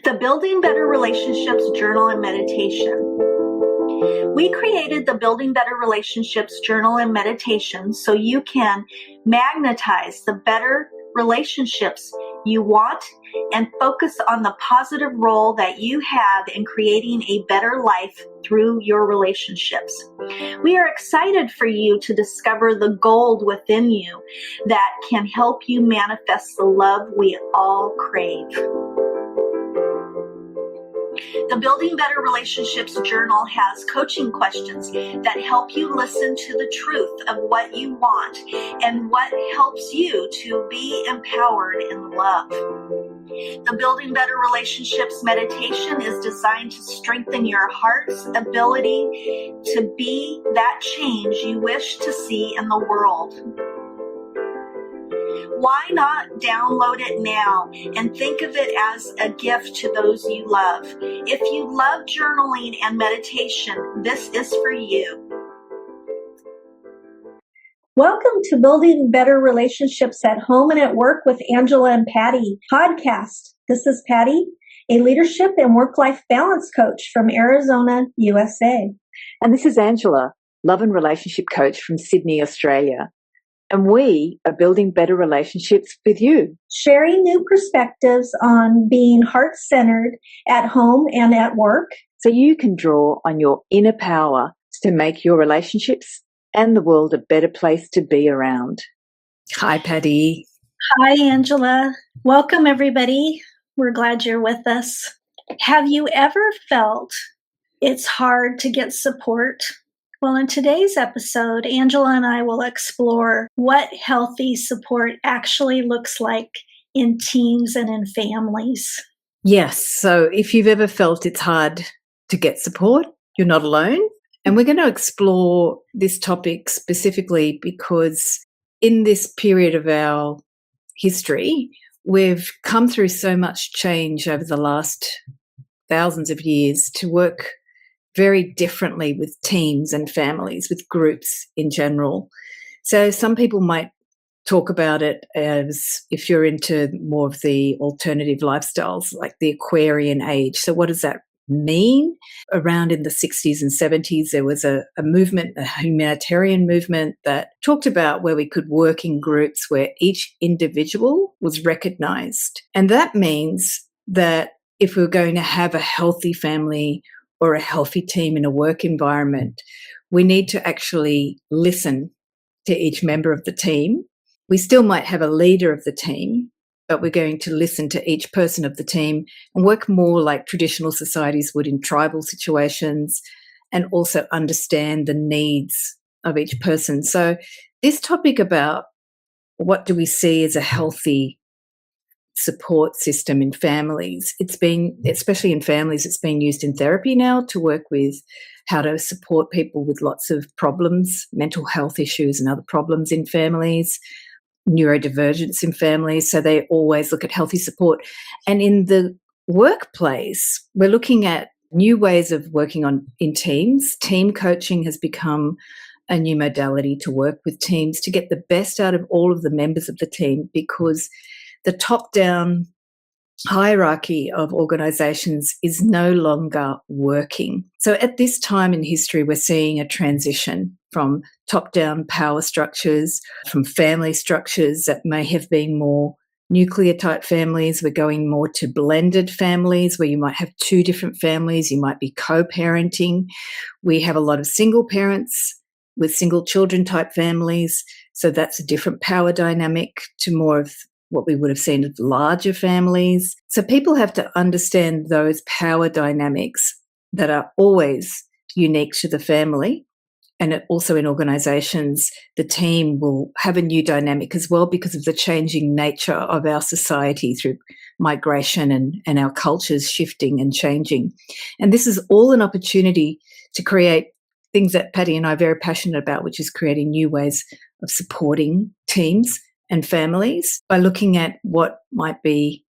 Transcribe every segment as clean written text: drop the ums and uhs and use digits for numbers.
The Building Better Relationships Journal and Meditation. We created the Building Better Relationships Journal and Meditation so you can magnetize the better relationships you want and focus on the positive role that you have in creating a better life through your relationships. We are excited for you to discover the gold within you that can help you manifest the love we all crave. The Building Better Relationships Journal has coaching questions that help you listen to the truth of what you want and what helps you to be empowered in love. The Building Better Relationships meditation is designed to strengthen your heart's ability to be that change you wish to see in the world. Why not download it now and think of it as a gift to those you love? If you love journaling and meditation, this is for you. Welcome to Building Better Relationships at Home and at Work with Angela and Patti podcast. This is Patti, a leadership and work-life balance coach from Arizona, USA. And this is Angela, love and relationship coach from Sydney, Australia. And we are building better relationships with you. Sharing new perspectives on being heart-centered at home and at work. So you can draw on your inner power to make your relationships and the world a better place to be around. Hi, Patti. Hi, Angela. Welcome, everybody. We're glad you're with us. Have you ever felt it's hard to get support? Well, in today's episode, Angela and I will explore what healthy support actually looks like in teams and in families. Yes, so if you've ever felt it's hard to get support, you're not alone. And we're going to explore this topic specifically because in this period of our history, we've come through so much change over the last thousands of years to work very differently with teams and families, with groups in general. So some people might talk about it as, if you're into more of the alternative lifestyles, like the Aquarian age. So what does that mean? Around in the 60s and 70s, there was a movement, a humanitarian movement that talked about where we could work in groups where each individual was recognized. And that means that if we're going to have a healthy family or a healthy team in a work environment, we need to actually listen to each member of the team. We still might have a leader of the team, but we're going to listen to each person of the team and work more like traditional societies would in tribal situations, and also understand the needs of each person. So this topic about what do we see as a healthy support system in families, it's been, especially in families, it's been used in therapy now to work with how to support people with lots of problems, mental health issues and other problems in families, neurodivergence in families. So they always look at healthy support. And in the workplace, we're looking at new ways of working in teams. Team coaching has become a new modality to work with teams to get the best out of all of the members of the team, because the top-down hierarchy of organizations is no longer working. So at this time in history, we're seeing a transition from top-down power structures, from family structures that may have been more nuclear-type families. We're going more to blended families where you might have two different families. You might be co-parenting. We have a lot of single parents with single children type families. So that's a different power dynamic to more of what we would have seen as larger families. So people have to understand those power dynamics that are always unique to the family. And also in organizations, the team will have a new dynamic as well because of the changing nature of our society through migration and our cultures shifting and changing. And this is all an opportunity to create things that Patti and I are very passionate about, which is creating new ways of supporting teams and families by looking at what might be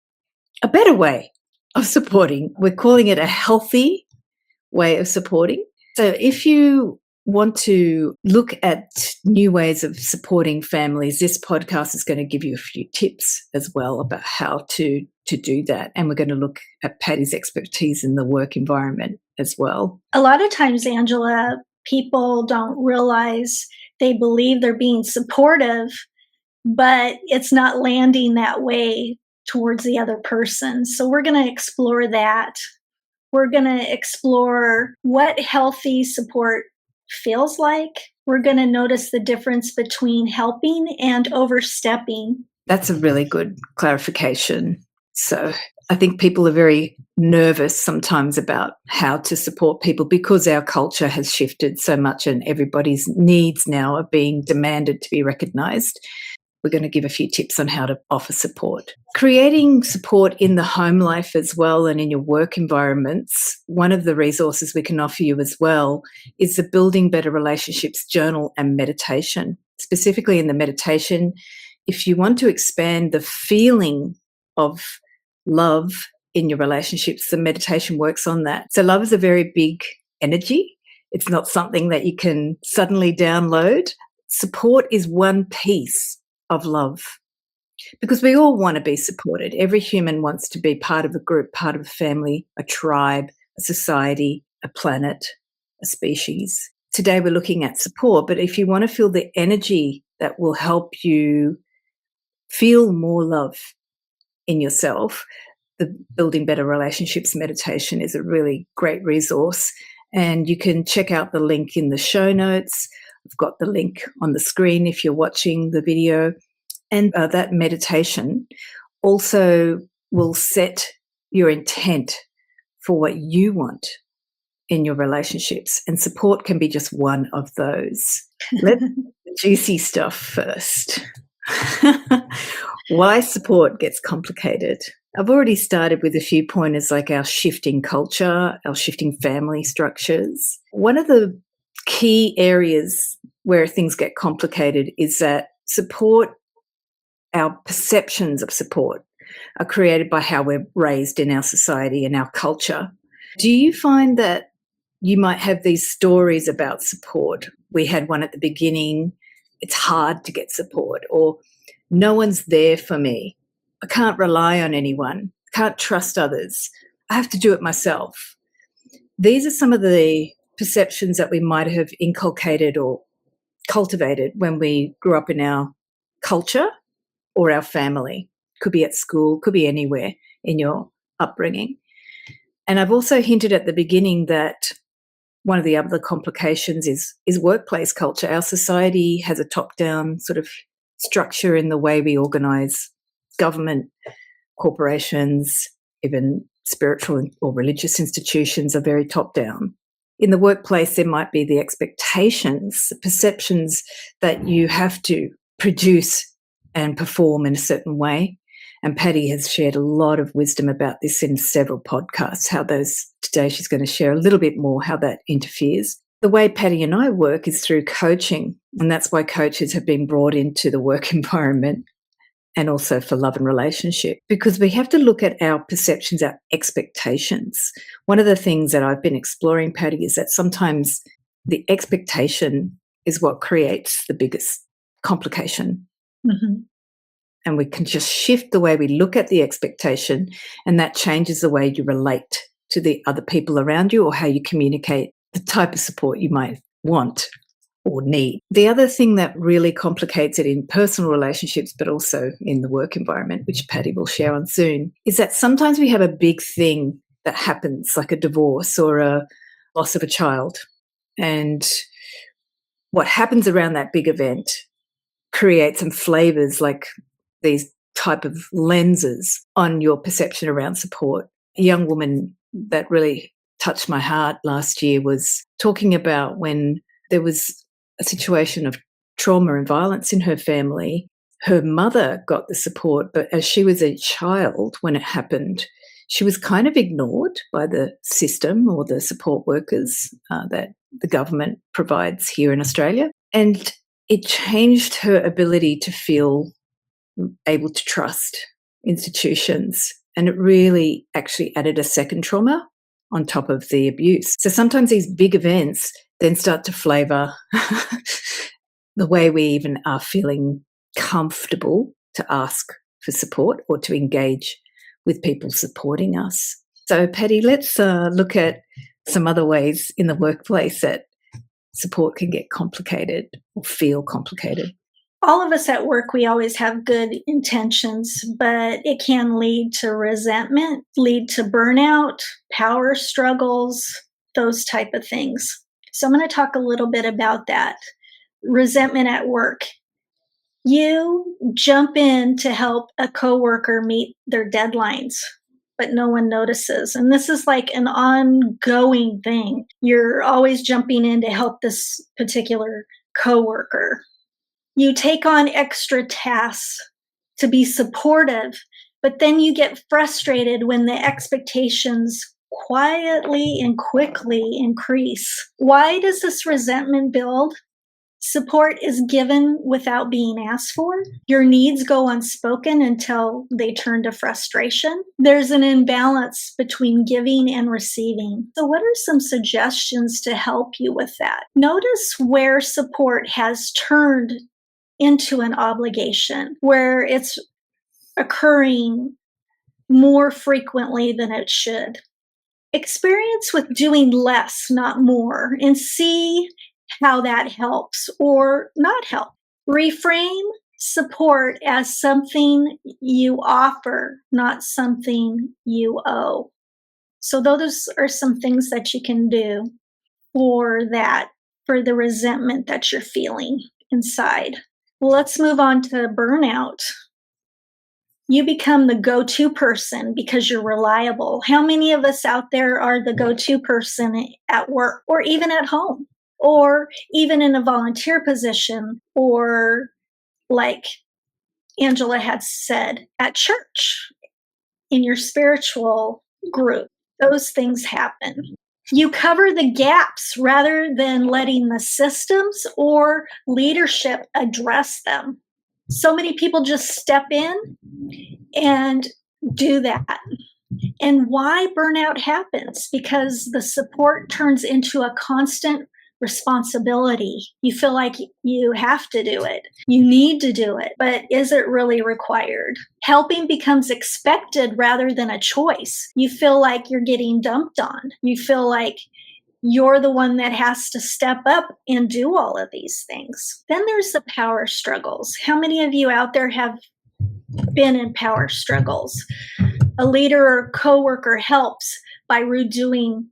a better way of supporting. We're calling it a healthy way of supporting. So if you want to look at new ways of supporting families, this podcast is going to give you a few tips as well about how to do that. And we're going to look at Patti's expertise in the work environment as well. A lot of times, Angela, people don't realize they believe they're being supportive, but it's not landing that way towards the other person. So we're going to explore that. We're going to explore what healthy support feels like. We're going to notice the difference between helping and overstepping. That's a really good clarification. So I think people are very nervous sometimes about how to support people because our culture has shifted so much and everybody's needs now are being demanded to be recognised. We're going to give a few tips on how to offer support. Creating support in the home life as well and in your work environments, one of the resources we can offer you as well is the Building Better Relationships Journal and Meditation. Specifically in the meditation, if you want to expand the feeling of love in your relationships, the meditation works on that. So love is a very big energy. It's not something that you can suddenly download. Support is one piece of love because we all want to be supported. Every human wants to be part of a group, part of a family, a tribe, a society, a planet, a species. Today we're looking at support, but if you want to feel the energy that will help you feel more love in yourself, the Building Better Relationships meditation is a really great resource. And you can check out the link in the show notes. I've got the link on the screen if you're watching the video. And that meditation also will set your intent for what you want in your relationships. And support can be just one of those. Let's do the juicy stuff first. Why support gets complicated. I've already started with a few pointers like our shifting culture, our shifting family structures. One of the key areas where things get complicated is that support, our perceptions of support, are created by how we're raised in our society and our culture. Do you find that you might have these stories about support? We had one at the beginning, it's hard to get support, or no one's there for me. I can't rely on anyone. I can't trust others. I have to do it myself. These are some of the perceptions that we might have inculcated or cultivated when we grew up in our culture or our family. Could be at school, could be anywhere in your upbringing. And I've also hinted at the beginning that one of the other complications is workplace culture. Our society has a top-down sort of structure in the way we organise government, corporations, even spiritual or religious institutions are very top-down. In the workplace, there might be the expectations, the perceptions that you have to produce and perform in a certain way. And Patti has shared a lot of wisdom about this in several podcasts, today she's going to share a little bit more how that interferes. The way Patti and I work is through coaching, and that's why coaches have been brought into the work environment and also for love and relationship, because we have to look at our perceptions, our expectations. One of the things that I've been exploring, Patti, is that sometimes the expectation is what creates the biggest complication. Mm-hmm. And we can just shift the way we look at the expectation, and that changes the way you relate to the other people around you or how you communicate the type of support you might want or need. The other thing that really complicates it in personal relationships, but also in the work environment, which Patti will share on soon, is that sometimes we have a big thing that happens, like a divorce or a loss of a child. And what happens around that big event creates some flavors, like these type of lenses on your perception around support. A young woman that really touched my heart last year was talking about when there was a situation of trauma and violence in her family. Her mother got the support, but as she was a child when it happened, she was kind of ignored by the system or the support workers that the government provides here in Australia. And it changed her ability to feel able to trust institutions. And it really actually added a second trauma on top of the abuse. So sometimes these big events, then start to flavor the way we even are feeling comfortable to ask for support or to engage with people supporting us. So, Patti, let's look at some other ways in the workplace that support can get complicated or feel complicated. All of us at work, we always have good intentions, but it can lead to resentment, lead to burnout, power struggles, those type of things. So I'm going to talk a little bit about that. Resentment at work. You jump in to help a coworker meet their deadlines, but no one notices. And this is like an ongoing thing. You're always jumping in to help this particular coworker. You take on extra tasks to be supportive, but then you get frustrated when the expectations quietly and quickly increase. Why does this resentment build? Support is given without being asked for. Your needs go unspoken until they turn to frustration. There's an imbalance between giving and receiving. So what are some suggestions to help you with that? Notice where support has turned into an obligation, where it's occurring more frequently than it should. Experience with doing less, not more, and see how that helps or not help. Reframe support as something you offer, not something you owe. So those are some things that you can do for that, for the resentment that you're feeling inside. Let's move on to burnout. You become the go-to person because you're reliable. How many of us out there are the go-to person at work or even at home or even in a volunteer position or, like Angela had said, at church, in your spiritual group? Those things happen. You cover the gaps rather than letting the systems or leadership address them. So many people just step in and do that. And why burnout happens? Because the support turns into a constant responsibility. You feel like you have to do it. You need to do it, but is it really required? Helping becomes expected rather than a choice. You feel like you're getting dumped on. You feel like you're the one that has to step up and do all of these things. Then there's the power struggles. How many of you out there have been in power struggles? A leader or coworker helps by redoing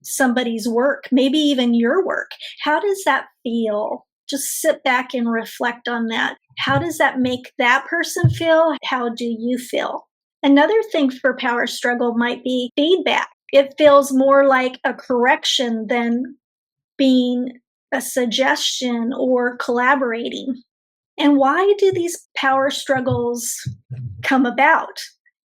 somebody's work, maybe even your work. How does that feel? Just sit back and reflect on that. How does that make that person feel? How do you feel? Another thing for power struggle might be feedback. It feels more like a correction than being a suggestion or collaborating. And why do these power struggles come about?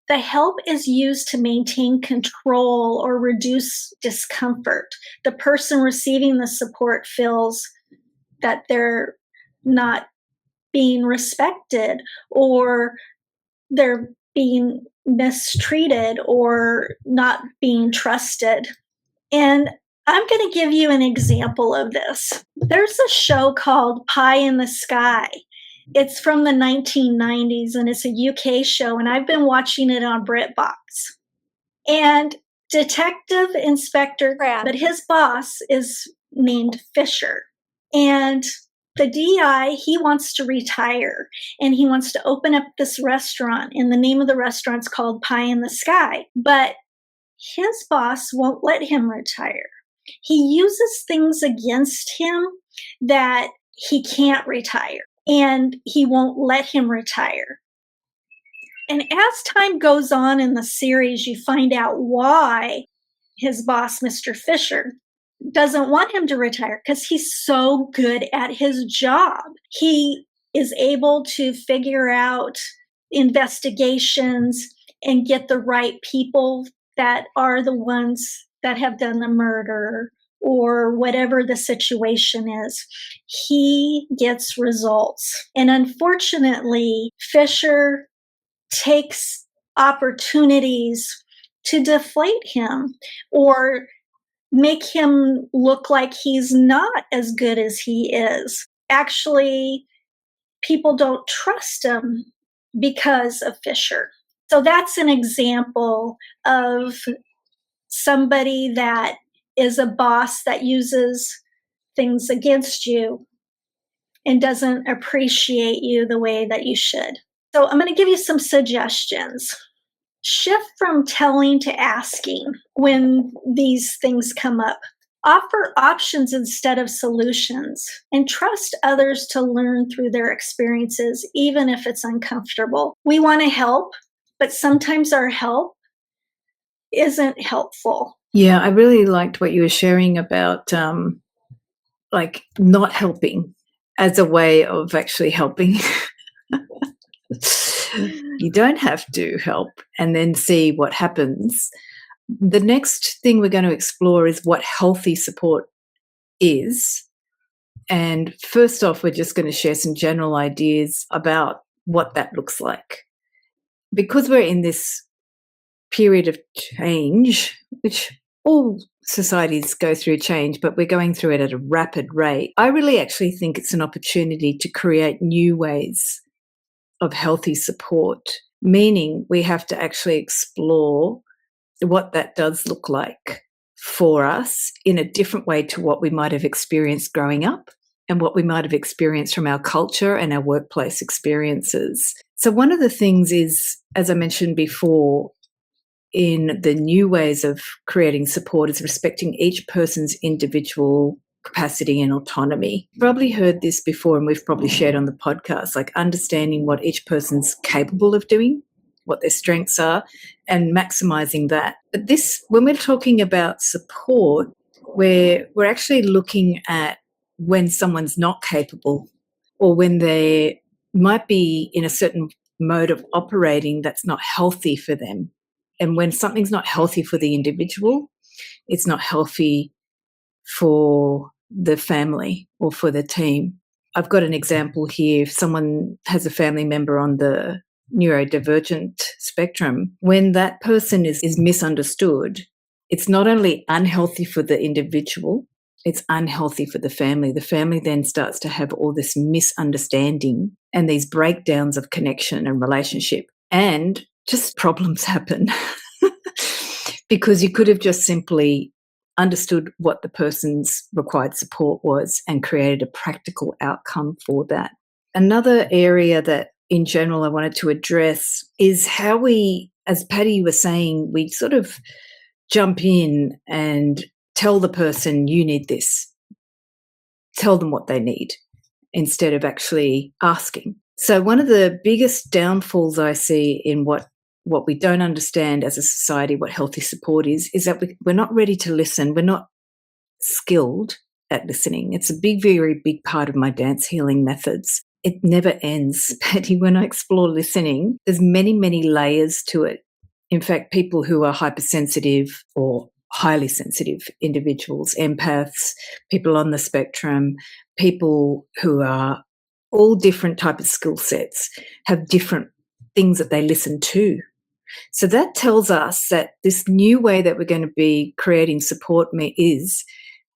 The help is used to maintain control or reduce discomfort. The person receiving the support feels that they're not being respected or they're being mistreated or not being trusted. And I'm going to give you an example of this. There's a show called Pie in the Sky. It's from the 1990s and it's a UK show, and I've been watching it on BritBox. And Detective Inspector Crab, but his boss is named Fisher. And the DI, he wants to retire and he wants to open up this restaurant, and the name of the restaurant's called Pie in the Sky. But his boss won't let him retire. He uses things against him that he can't retire, and he won't let him retire. And as time goes on in the series, you find out why his boss, Mr. Fisher, doesn't want him to retire, because he's so good at his job. He is able to figure out investigations and get the right people that are the ones that have done the murder or whatever the situation is. He gets results. And unfortunately, Fisher takes opportunities to deflate him or make him look like he's not as good as he is. Actually, people don't trust him because of Fisher. So that's an example of somebody that is a boss that uses things against you and doesn't appreciate you the way that you should. So I'm going to give you some suggestions. Shift from telling to asking when these things come up. Offer options instead of solutions, and trust others to learn through their experiences, even if it's uncomfortable. We want to help, but sometimes our help isn't helpful. Yeah, I really liked what you were sharing about like not helping as a way of actually helping. You don't have to help and then see what happens. The next thing we're going to explore is what healthy support is. And first off, we're just going to share some general ideas about what that looks like. Because we're in this period of change, which all societies go through change, but we're going through it at a rapid rate, I really actually think it's an opportunity to create new ways of healthy support, meaning we have to actually explore what that does look like for us in a different way to what we might have experienced growing up and what we might have experienced from our culture and our workplace experiences. So one of the things is, as I mentioned before, in the new ways of creating support is respecting each person's individual capacity and autonomy. You've probably heard this before, and we've probably shared on the podcast, like understanding what each person's capable of doing, what their strengths are, and maximizing that. But this, when we're talking about support, we're actually looking at when someone's not capable or when they might be in a certain mode of operating that's not healthy for them. And when something's not healthy for the individual, it's not healthy for the family or for the team. I've got an example here. If someone has a family member on the neurodivergent spectrum, when that person is misunderstood, it's not only unhealthy for the individual, it's unhealthy for the family. The family then starts to have all this misunderstanding and these breakdowns of connection and relationship, and just problems happen because you could have just simply understood what the person's required support was and created a practical outcome for that. Another area that in general I wanted to address is how we, as Patti was saying, we sort of jump in and tell the person, you need this. Tell them what they need instead of actually asking. So one of the biggest downfalls I see in what we don't understand as a society, what healthy support is that we're not ready to listen. We're not skilled at listening. It's a very big part of my dance healing methods. It never ends, Patti. When I explore listening, there's many layers to it. In fact, people who are hypersensitive or highly sensitive individuals, empaths, people on the spectrum, people who are all different type of skill sets have different things that they listen to. So that tells us that this new way that we're going to be creating support is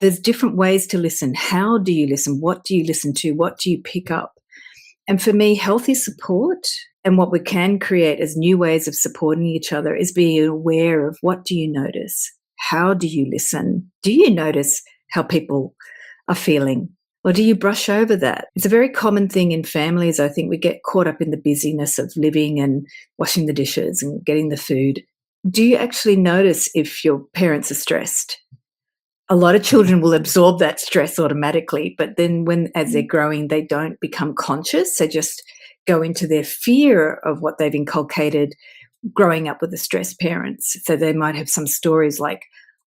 there's different ways to listen. How do you listen? What do you listen to? What do you pick up? And for me, healthy support and what we can create as new ways of supporting each other is being aware of what do you notice? How do you listen? Do you notice how people are feeling? Or do you brush over that? It's a very common thing in families. I think we get caught up in the busyness of living and washing the dishes and getting the food. Do you actually notice if your parents are stressed? A lot of children will absorb that stress automatically, but then as they're growing, they don't become conscious. They just go into their fear of what they've inculcated growing up with the stressed parents. So they might have some stories like,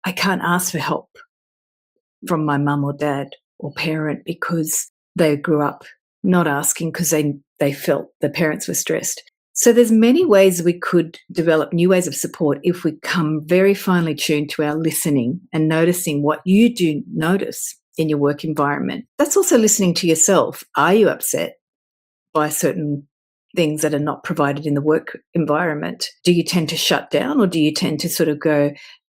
I can't ask for help from my mum or dad or parent because they grew up not asking because they felt the parents were stressed. So there's many ways we could develop new ways of support if we come very finely tuned to our listening and noticing what you do notice in your work environment. That's also listening to yourself. Are you upset by certain things that are not provided in the work environment? Do you tend to shut down or do you tend to sort of go,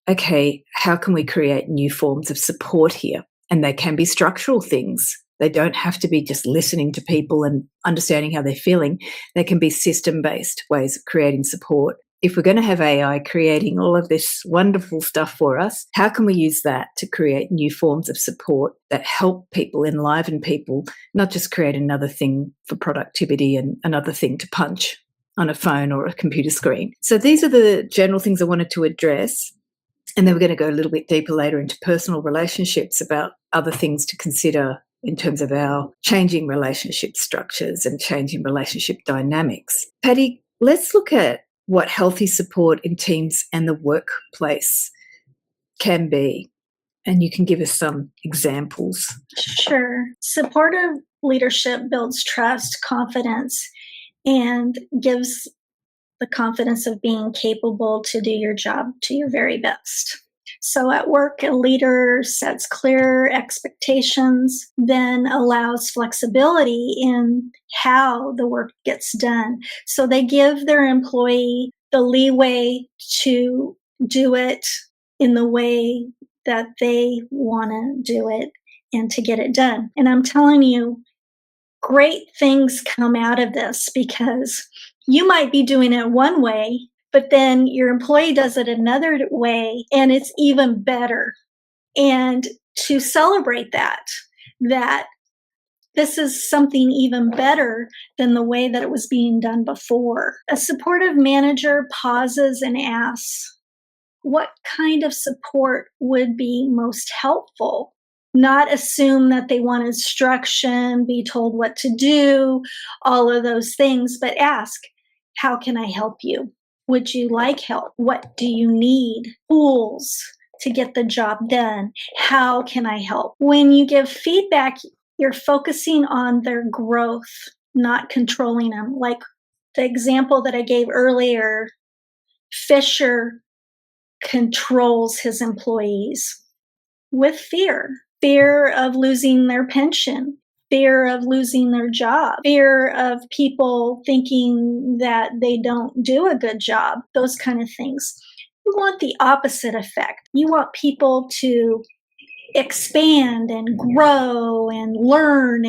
okay, how can we create new forms of support here? And they can be structural things. They don't have to be just listening to people and understanding how they're feeling. They can be system-based ways of creating support. If we're going to have AI creating all of this wonderful stuff for us, how can we use that to create new forms of support that help people, enliven people, not just create another thing for productivity and another thing to punch on a phone or a computer screen? So these are the general things I wanted to address. And then we're going to go a little bit deeper later into personal relationships, about other things to consider in terms of our changing relationship structures and changing relationship dynamics. Patti, let's look at what healthy support in teams and the workplace can be. And you can give us some examples. Sure. Supportive leadership builds trust, confidence, and gives the confidence of being capable to do your job to your very best. So at work, a leader sets clear expectations, then allows flexibility in how the work gets done. So they give their employee the leeway to do it in the way that they want to do it and to get it done. And I'm telling you, great things come out of this, because you might be doing it one way, but then your employee does it another way, and it's even better. And to celebrate that this is something even better than the way that it was being done before. A supportive manager pauses and asks, what kind of support would be most helpful? Not assume that they want instruction, be told what to do, all of those things, but ask, how can I help you? Would you like help? What do you need? Tools to get the job done. How can I help? When you give feedback, you're focusing on their growth, not controlling them. Like the example that I gave earlier, Fisher controls his employees with fear of losing their pension, fear of losing their job, fear of people thinking that they don't do a good job, those kind of things. You want the opposite effect. You want people to expand and grow and learn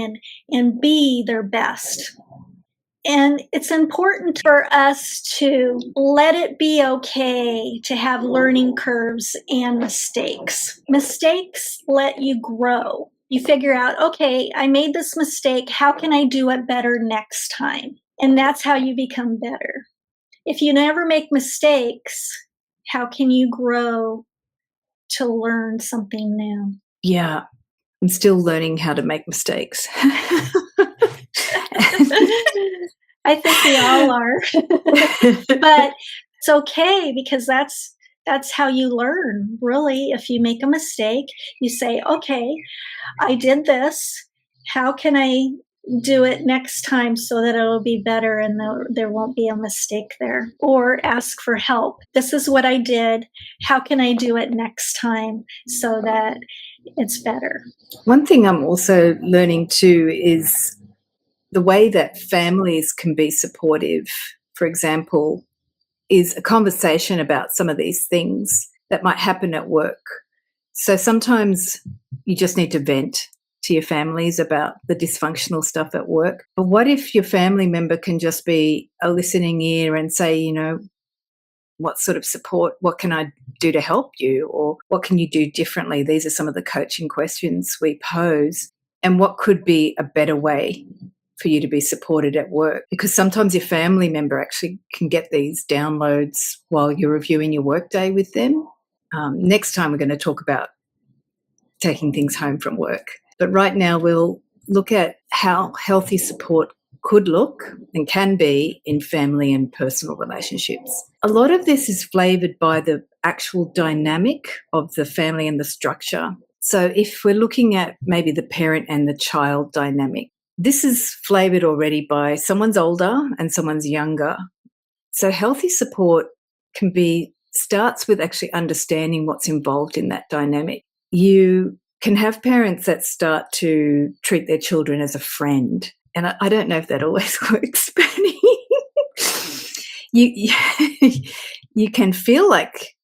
and be their best. And it's important for us to let it be okay to have learning curves and mistakes. Mistakes let you grow. You figure out, okay, I made this mistake. How can I do it better next time? And that's how you become better. If you never make mistakes, how can you grow to learn something new? Yeah, I'm still learning how to make mistakes. I think we all are. But it's okay, because that's how you learn, really. If you make a mistake, you say, okay, I did this. How can I do it next time so that it'll be better and there won't be a mistake there? Or ask for help. This is what I did. How can I do it next time so that it's better? One thing I'm also learning too is the way that families can be supportive, for example, is a conversation about some of these things that might happen at work. So sometimes you just need to vent to your families about the dysfunctional stuff at work. But what if your family member can just be a listening ear and say, you know, what sort of support, what can I do to help you? Or what can you do differently? These are some of the coaching questions we pose. And what could be a better way for you to be supported at work? Because sometimes your family member actually can get these downloads while you're reviewing your workday with them. Next time we're going to talk about taking things home from work. But right now we'll look at how healthy support could look and can be in family and personal relationships. A lot of this is flavoured by the actual dynamic of the family and the structure. So if we're looking at maybe the parent and the child dynamic, this is flavoured already by someone's older and someone's younger. So healthy support starts with actually understanding what's involved in that dynamic. You can have parents that start to treat their children as a friend. And I don't know if that always works, Penny. You can feel like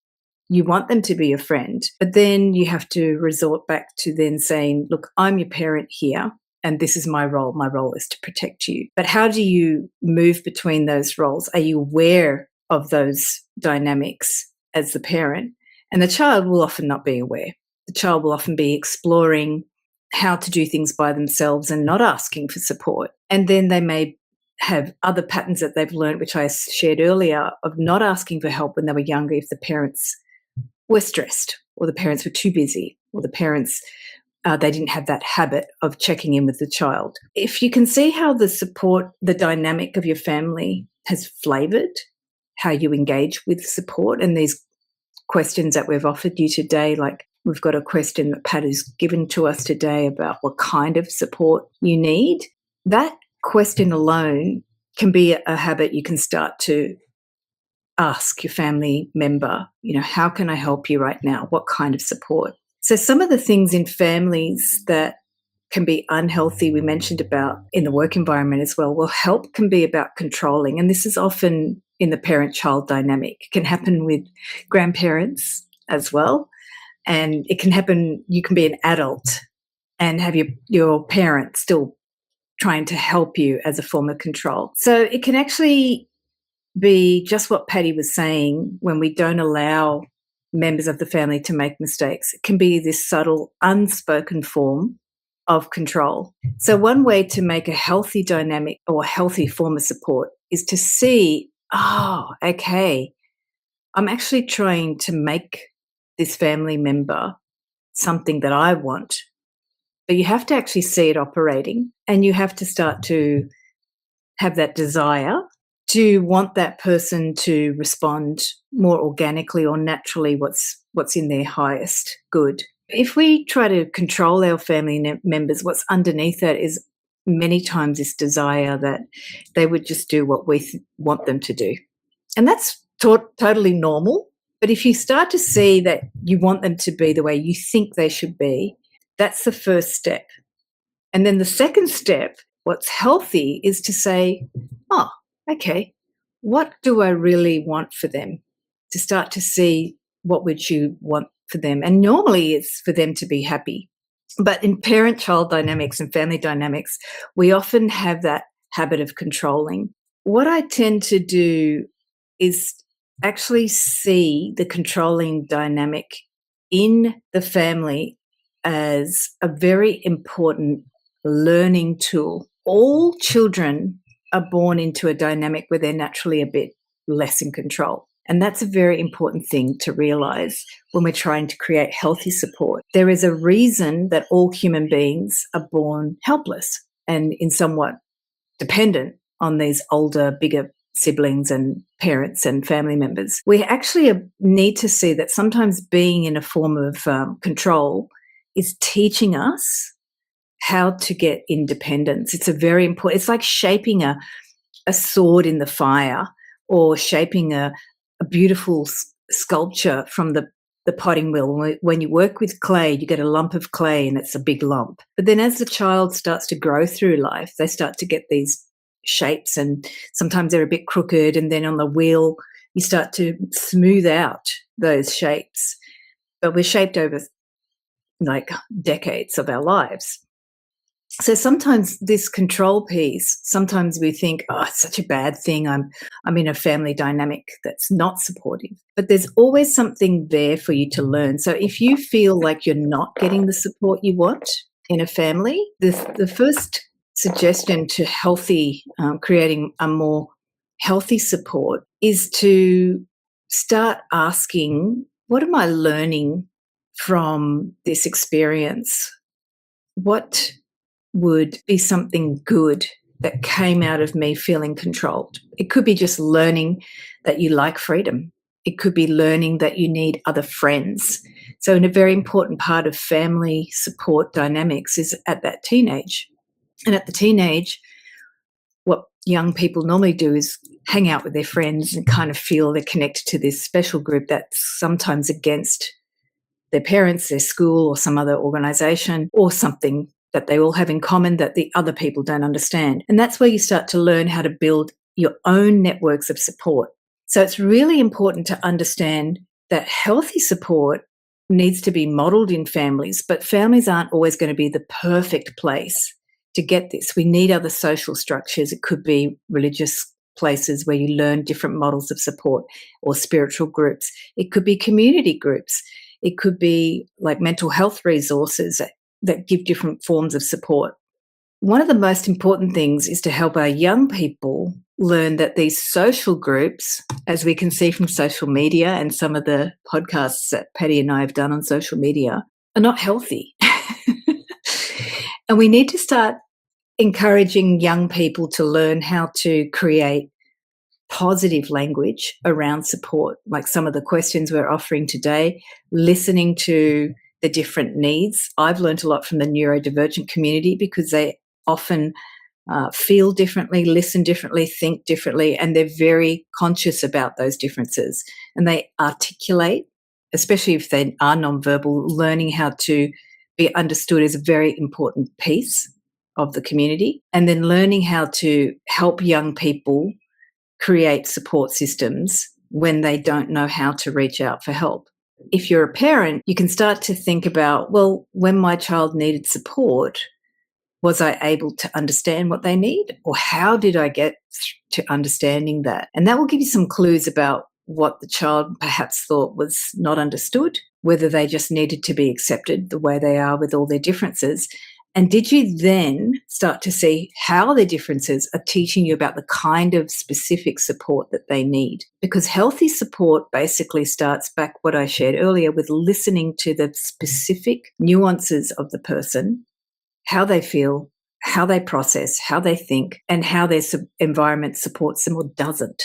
You want them to be your friend, but then you have to resort back to then saying, look, I'm your parent here, and this is my role. My role is to protect you. But how do you move between those roles? Are you aware of those dynamics as the parent? And the child will often not be aware. The child will often be exploring how to do things by themselves and not asking for support. And then they may have other patterns that they've learned, which I shared earlier, of not asking for help when they were younger if the parents were stressed or the parents were too busy or the parents, they didn't have that habit of checking in with the child. If you can see how the support, the dynamic of your family has flavoured how you engage with support, and these questions that we've offered you today, like we've got a question that Pat has given to us today about what kind of support you need, that question alone can be a habit you can start to ask your family member, how can I help you right now? What kind of support? So some of the things in families that can be unhealthy, we mentioned about in the work environment as well. Well, help can be about controlling, and this is often in the parent-child dynamic. It can happen with grandparents as well, and it can happen, you can be an adult and have your parent still trying to help you as a form of control. So it can actually be just what Patti was saying, when we don't allow members of the family to make mistakes. It can be this subtle, unspoken form of control. So one way to make a healthy dynamic or a healthy form of support is to see, okay, I'm actually trying to make this family member something that I want. But you have to actually see it operating, and you have to start to have that desire to want that person to respond more organically or naturally what's in their highest good. If we try to control our family members, what's underneath that is many times this desire that they would just do what we want them to do. And that's totally normal. But if you start to see that you want them to be the way you think they should be, that's the first step. And then the second step, what's healthy, is to say, okay, what do I really want for them? To start to see, what would you want for them? And normally it's for them to be happy. But in parent-child dynamics and family dynamics, we often have that habit of controlling. What I tend to do is actually see the controlling dynamic in the family as a very important learning tool. All children are born into a dynamic where they're naturally a bit less in control. And that's a very important thing to realize when we're trying to create healthy support. There is a reason that all human beings are born helpless and in somewhat dependent on these older, bigger siblings and parents and family members. We actually need to see that sometimes being in a form of control is teaching us how to get independence. It's a very important, it's like shaping a sword in the fire, or shaping a beautiful sculpture from the potting wheel. When you work with clay, you get a lump of clay and it's a big lump. But then as the child starts to grow through life, they start to get these shapes, and sometimes they're a bit crooked, and then on the wheel you start to smooth out those shapes. But we're shaped over like decades of our lives. So sometimes this control piece, sometimes we think, it's such a bad thing. I'm in a family dynamic that's not supportive. But there's always something there for you to learn. So if you feel like you're not getting the support you want in a family, the first suggestion to creating a more healthy support is to start asking, what am I learning from this experience? What would be something good that came out of me feeling controlled? It could be just learning that you like freedom. It could be learning that you need other friends. So a very important part of family support dynamics is at that teenage. And at the teenage, what young people normally do is hang out with their friends and kind of feel they're connected to this special group that's sometimes against their parents, their school, or some other organisation, or something that they all have in common that the other people don't understand. And that's where you start to learn how to build your own networks of support. So it's really important to understand that healthy support needs to be modeled in families, but families aren't always going to be the perfect place to get this. We need other social structures. It could be religious places where you learn different models of support, or spiritual groups. It could be community groups. It could be like mental health resources that give different forms of support. One of the most important things is to help our young people learn that these social groups, as we can see from social media and some of the podcasts that Patti and I have done on social media, are not healthy. And we need to start encouraging young people to learn how to create positive language around support, like some of the questions we're offering today, listening to the different needs. I've learned a lot from the neurodivergent community because they often feel differently, listen differently, think differently, and they're very conscious about those differences. And they articulate, especially if they are nonverbal, learning how to be understood is a very important piece of the community. And then learning how to help young people create support systems when they don't know how to reach out for help. If you're a parent, you can start to think about, well, when my child needed support, was I able to understand what they need, or how did I get to understanding that? And that will give you some clues about what the child perhaps thought was not understood, whether they just needed to be accepted the way they are with all their differences. And did you then start to see how the differences are teaching you about the kind of specific support that they need? Because healthy support basically starts back what I shared earlier with listening to the specific nuances of the person, how they feel, how they process, how they think, and how their environment supports them or doesn't.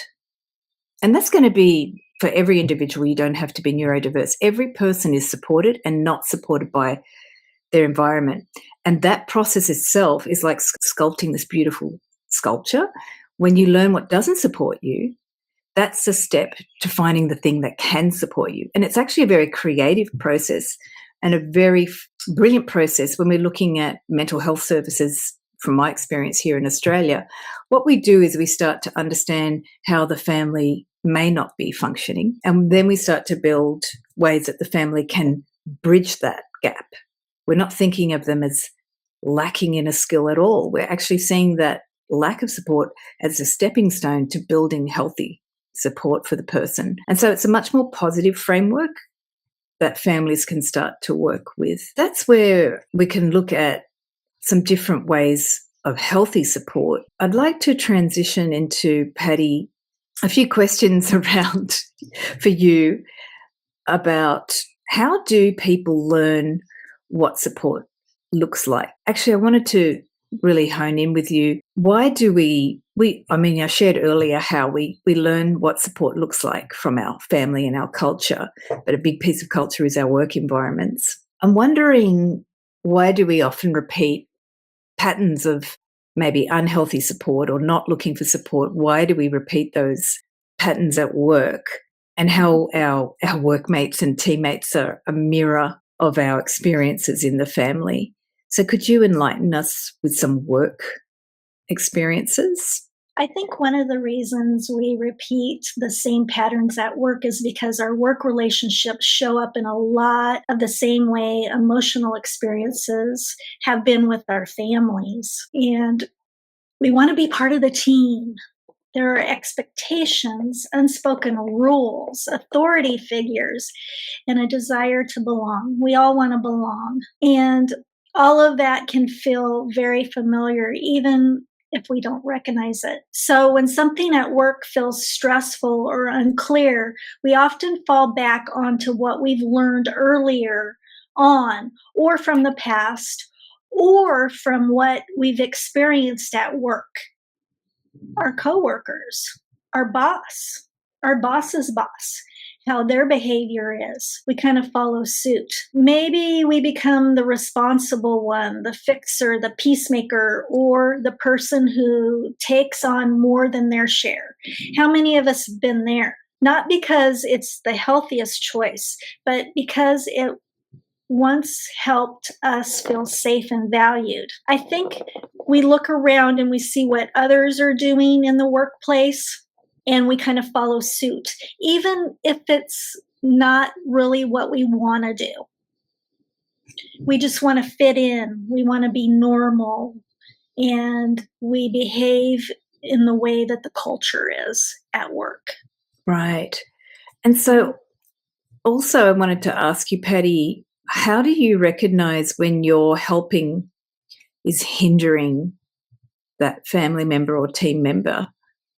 And that's going to be for every individual. You don't have to be neurodiverse. Every person is supported and not supported by their environment. And that process itself is like sculpting this beautiful sculpture. When you learn what doesn't support you, that's a step to finding the thing that can support you. And it's actually a very creative process and a very brilliant process when we're looking at mental health services. From my experience here in Australia, what we do is we start to understand how the family may not be functioning, and then we start to build ways that the family can bridge that gap. We're not thinking of them as lacking in a skill at all. We're actually seeing that lack of support as a stepping stone to building healthy support for the person. And so it's a much more positive framework that families can start to work with. That's where we can look at some different ways of healthy support. I'd like to transition into, Patti, a few questions around for you about how do people learn what support looks like. Actually, I wanted to really hone in with you. Why do I shared earlier how we learn what support looks like from our family and our culture, but a big piece of culture is our work environments. I'm wondering, why do we often repeat patterns of maybe unhealthy support or not looking for support? Why do we repeat those patterns at work, and how our workmates and teammates are a mirror of our experiences in the family? So could you enlighten us with some work experiences? I think one of the reasons we repeat the same patterns at work is because our work relationships show up in a lot of the same way emotional experiences have been with our families. And we want to be part of the team. There are expectations, unspoken rules, authority figures, and a desire to belong. We all want to belong. And all of that can feel very familiar, even if we don't recognize it. So when something at work feels stressful or unclear, we often fall back onto what we've learned earlier on, or from the past, or from what we've experienced at work. Our coworkers, our boss's boss, how their behavior is. We kind of follow suit. Maybe we become the responsible one, the fixer, the peacemaker, or the person who takes on more than their share. How many of us have been there? Not because it's the healthiest choice, but because it once helped us feel safe and valued. I think we look around and we see what others are doing in the workplace, and we kind of follow suit, even if it's not really what we want to do. We just want to fit in. We want to be normal. And we behave in the way that the culture is at work. Right. And so also I wanted to ask you, Patti, how do you recognize when your helping is hindering that family member or team member?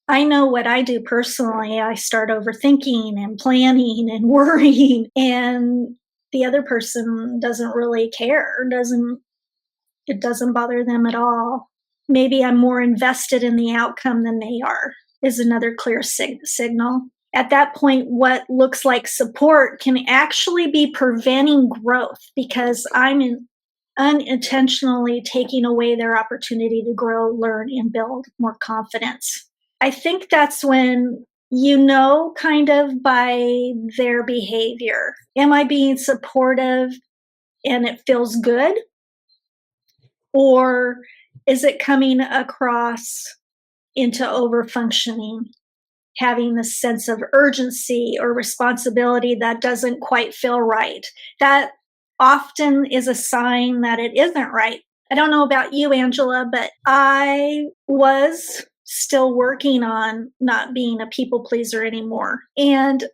I know what I do personally. I start overthinking and planning and worrying, and the other person doesn't really care. It doesn't bother them at all. Maybe I'm more invested in the outcome than they are, is another clear signal. At that point, what looks like support can actually be preventing growth because I'm unintentionally taking away their opportunity to grow, learn, and build more confidence. I think that's when you know, kind of by their behavior. Am I being supportive and it feels good? Or is it coming across into overfunctioning, having this sense of urgency or responsibility that doesn't quite feel right? That often is a sign that it isn't right. I don't know about you, Angela, but I was still working on not being a people pleaser anymore. And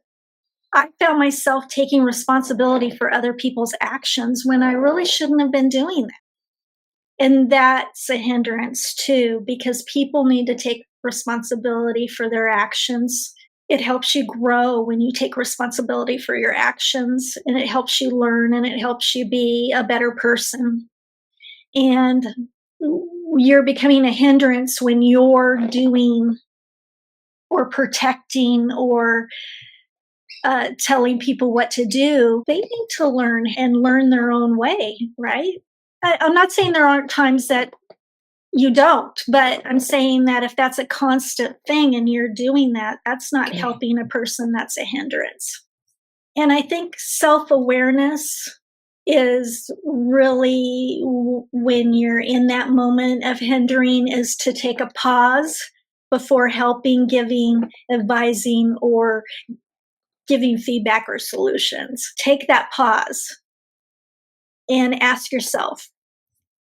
I found myself taking responsibility for other people's actions when I really shouldn't have been doing that. And that's a hindrance too, because people need to take responsibility for their actions. It helps you grow when you take responsibility for your actions, and it helps you learn, and it helps you be a better person. And you're becoming a hindrance when you're doing or protecting or telling people what to do. They need to learn and learn their own way, right? I'm not saying there aren't times that you don't, but I'm saying that if that's a constant thing and you're doing that, that's not helping a person, that's a hindrance. And I think self-awareness is really, when you're in that moment of hindering, is to take a pause before helping, giving, advising, or giving feedback or solutions. Take that pause and ask yourself,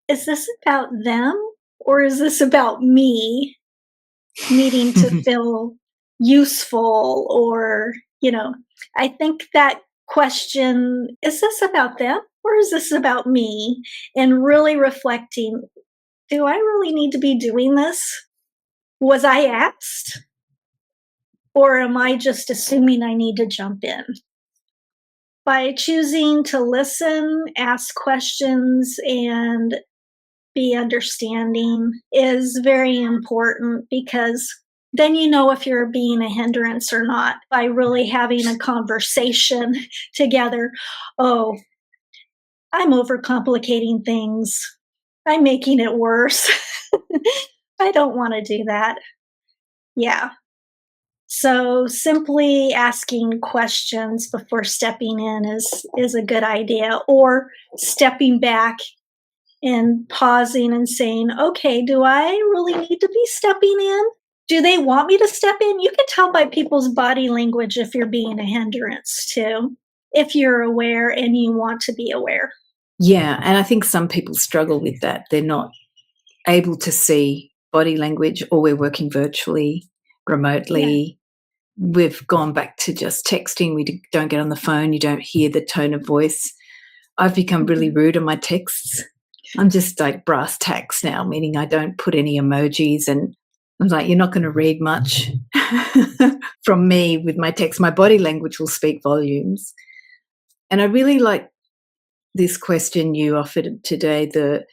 is this about them or is this about me needing to feel useful? Or, I think that question, is this about them or is this about me? And really reflecting, do I really need to be doing this? Was I asked? Or am I just assuming I need to jump in? By choosing to listen, ask questions, and be understanding is very important, because then you know if you're being a hindrance or not by really having a conversation together. Oh, I'm overcomplicating things. I'm making it worse. I don't want to do that. Yeah. So simply asking questions before stepping in is a good idea, or stepping back and pausing and saying, okay, do I really need to be stepping in? Do they want me to step in? You can tell by people's body language if you're being a hindrance too, if you're aware and you want to be aware. Yeah, and I think some people struggle with that. They're not able to see body language, or we're working virtually, remotely. Yeah. We've gone back to just texting. We don't get on the phone. You don't hear the tone of voice. I've become really rude on my texts. I'm just like brass tacks now, meaning I don't put any emojis, and I'm like, you're not going to read much from me with my text. My body language will speak volumes. And I really like this question you offered today,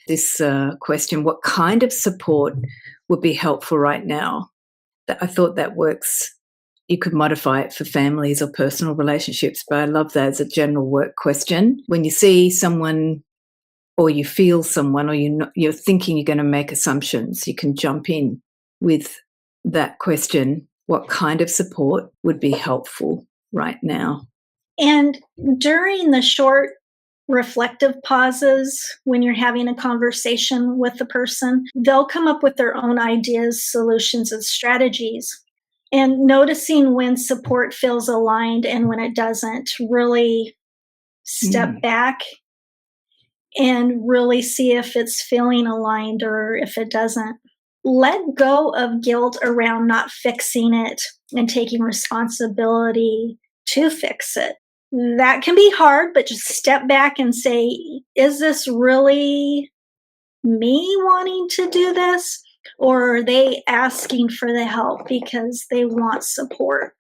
this question, what kind of support would be helpful right now? I thought that works. You could modify it for families or personal relationships, but I love that as a general work question. When you see someone or you feel someone, or you're thinking you're going to make assumptions, you can jump in with that question, what kind of support would be helpful right now? And during the short reflective pauses, when you're having a conversation with the person, they'll come up with their own ideas, solutions, and strategies. And noticing when support feels aligned and when it doesn't, really step back and really see if it's feeling aligned or if it doesn't. Let go of guilt around not fixing it and taking responsibility to fix it. That can be hard, but just step back and say, is this really me wanting to do this? Or are they asking for the help because they want support?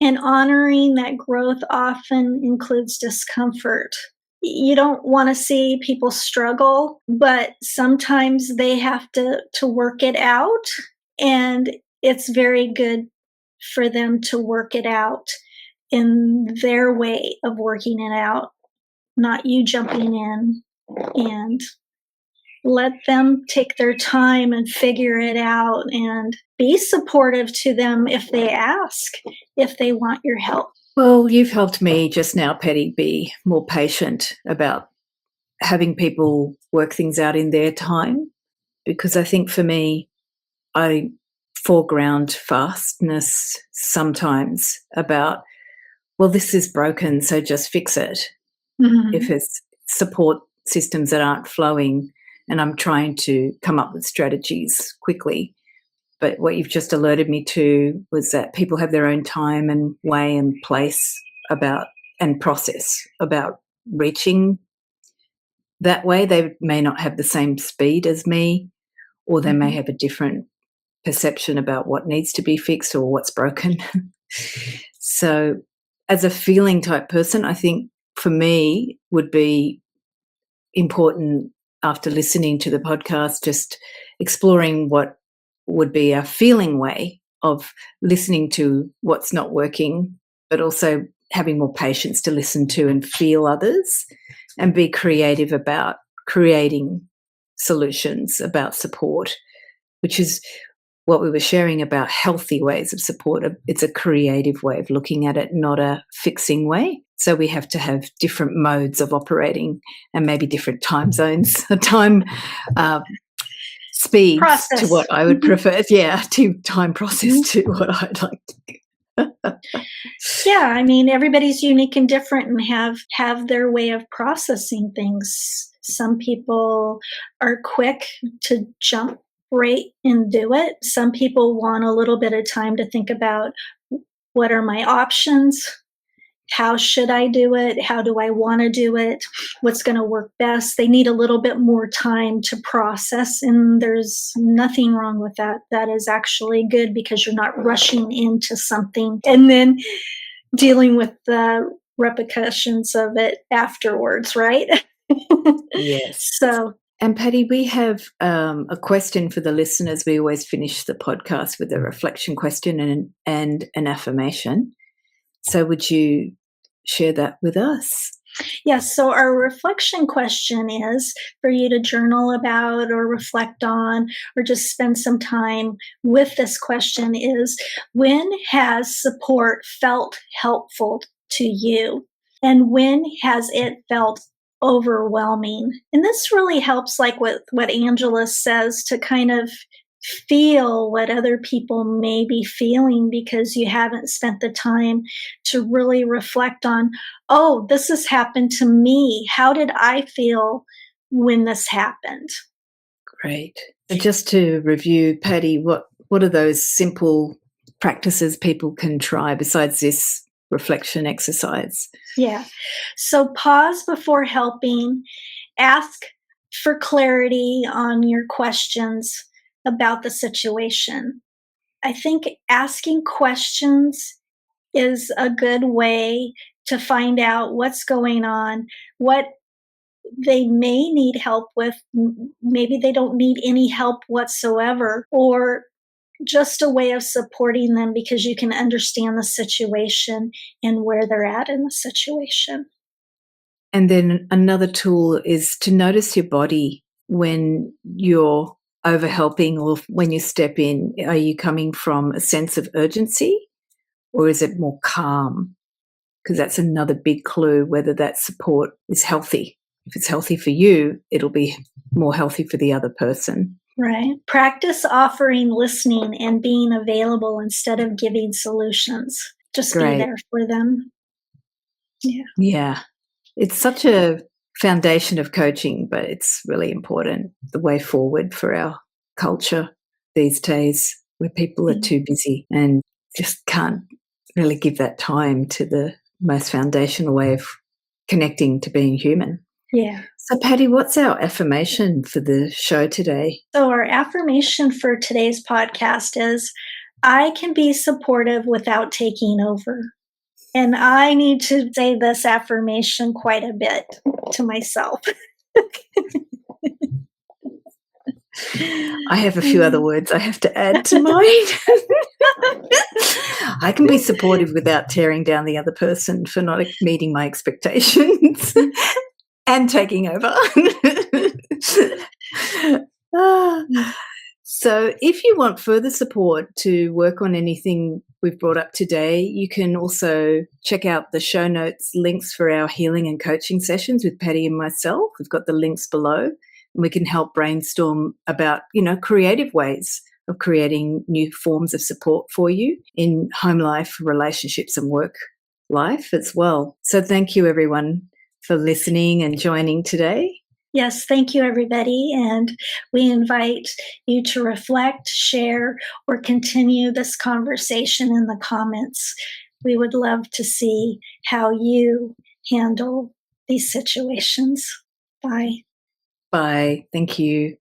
And honoring that growth often includes discomfort. You don't want to see people struggle, but sometimes they have to work it out. And it's very good for them to work it out in their way of working it out, not you jumping in. And let them take their time and figure it out, and be supportive to them if they ask, if they want your help. Well, you've helped me just now, Patti, be more patient about having people work things out in their time, because I think for me, I foreground fastness sometimes about, well, this is broken, so just fix it. Mm-hmm. If it's support systems that aren't flowing, and I'm trying to come up with strategies quickly. But what you've just alerted me to was that people have their own time and way and place about and process about reaching that way. They may not have the same speed as me, or they may have a different perception about what needs to be fixed or what's broken. So as a feeling type person, I think for me would be important, after listening to the podcast, just exploring what would be a feeling way of listening to what's not working, but also having more patience to listen to and feel others, and be creative about creating solutions, about support, which is what we were sharing about healthy ways of support. It's a creative way of looking at it, not a fixing way. So we have to have different modes of operating, and maybe different time zones, time speeds Process. to what I would prefer. Yeah, to time process to what I'd like to. Yeah, I mean, everybody's unique and different and have their way of processing things. Some people are quick to jump right and do it. Some people want a little bit of time to think about, what are my options? How should I do it? How do I want to do it? What's going to work best? They need a little bit more time to process, and there's nothing wrong with that. That is actually good, because you're not rushing into something and then dealing with the repercussions of it afterwards, right? Yes. So, and Patti, we have a question for the listeners. We always finish the podcast with a reflection question and an affirmation. So would you share that with us? Yes. So our reflection question is for you to journal about or reflect on, or just spend some time with this question is, when has support felt helpful to you? And when has it felt overwhelming? And this really helps, like what Angela says, to kind of feel what other people may be feeling, because you haven't spent the time to really reflect on, oh, this has happened to me. How did I feel when this happened? Great. So just to review, Patti, what are those simple practices people can try besides this reflection exercise? Yeah. So pause before helping. Ask for clarity on your questions about the situation. I think asking questions is a good way to find out what's going on, what they may need help with. Maybe they don't need any help whatsoever, or just a way of supporting them because you can understand the situation and where they're at in the situation. And then another tool is to notice your body when you're overhelping, or when you step in. Are you coming from a sense of urgency, or is it more calm? Because that's another big clue whether that support is healthy. If it's healthy for you, it'll be more healthy for the other person. Right. Practice offering listening and being available instead of giving solutions. Just be Great. there for them. Yeah. Yeah. It's such a foundation of coaching, but it's really important, the way forward for our culture these days, where people are too busy and just can't really give that time to the most foundational way of connecting to being human. Yeah. So, Patti, what's our affirmation for the show today? So, our affirmation for today's podcast is I can be supportive without taking over. And I need to say this affirmation quite a bit to myself. I have a few other words I have to add to mine. I can be supportive without tearing down the other person for not meeting my expectations and taking over. So if you want further support to work on anything we've brought up today, you can also check out the show notes links for our healing and coaching sessions with Patti and myself. We've got the links below, and we can help brainstorm about, creative ways of creating new forms of support for you in home life, relationships, and work life as well. So thank you, everyone, for listening and joining today. Yes, thank you, everybody. And we invite you to reflect, share, or continue this conversation in the comments. We would love to see how you handle these situations. Bye. Bye. Thank you.